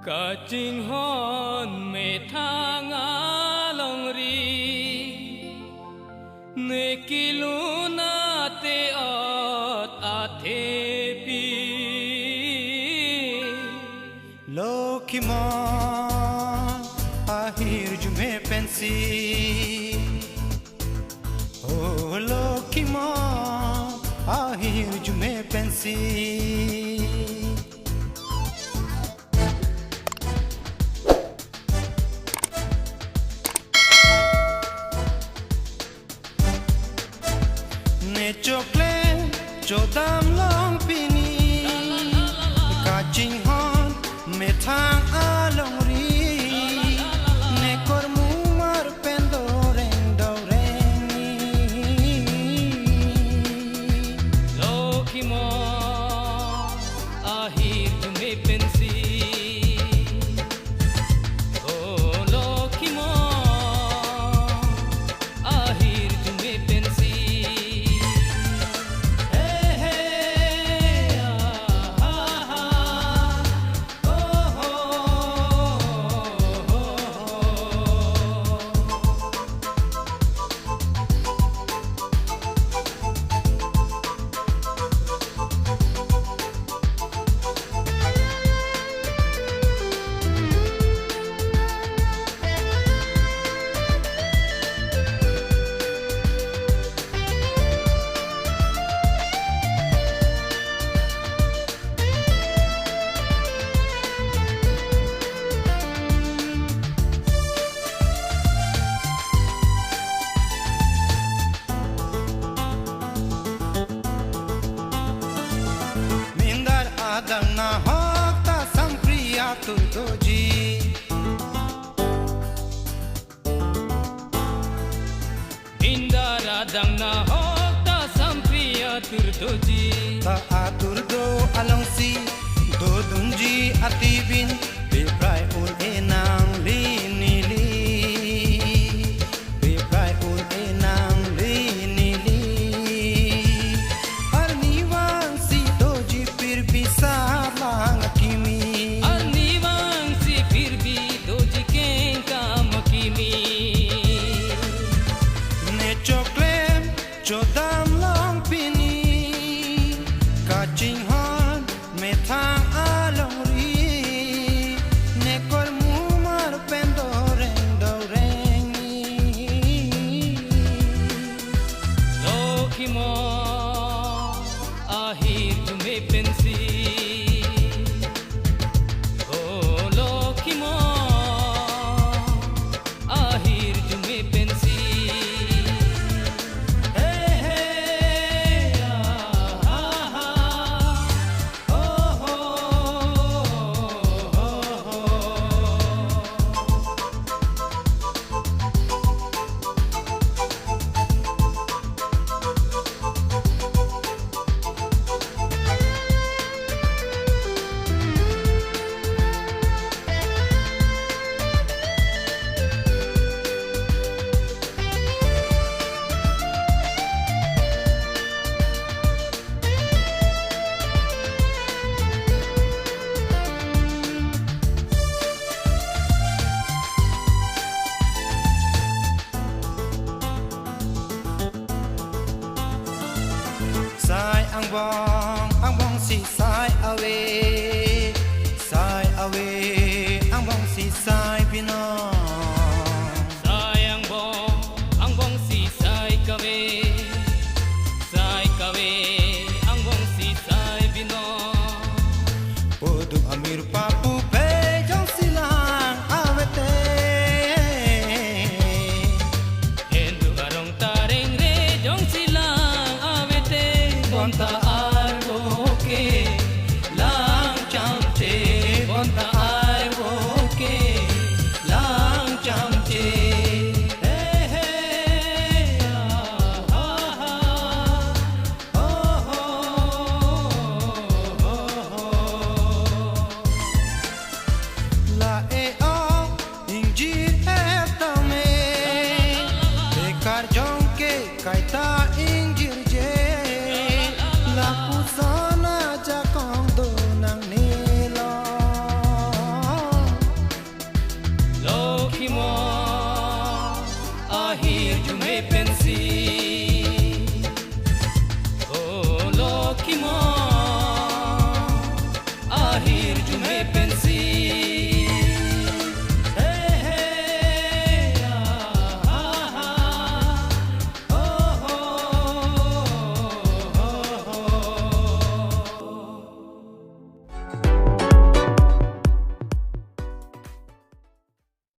cả chính hòn mẹ thang á lòng ri ne kiluna te ot a te pi lokima ahir jume pensi oh lokima ahir jume pensi chocolate chodam long pini ka ching hon me thang a long ri ne kor mu mar pendo reng do reni lokimo ahir me pensi oh lokimo ahir me pensi adang na hokta sampriya tu doji indara dang na hokta sampriya tu doji ta atur do alongsi do dunji atibin be prai ul enang li ni li be prai ul enang li ni li arniwan si doji pir bi salang kimi arniwan si pir bi doji ken kam kimi ne choklem chodam long pini ka ching hon me thang a long ri ne kor mu mar pendo reng do reng lokimo ahir me pensi oh lokimo ahir me pensi sai ang bong si sai away ang bong si sai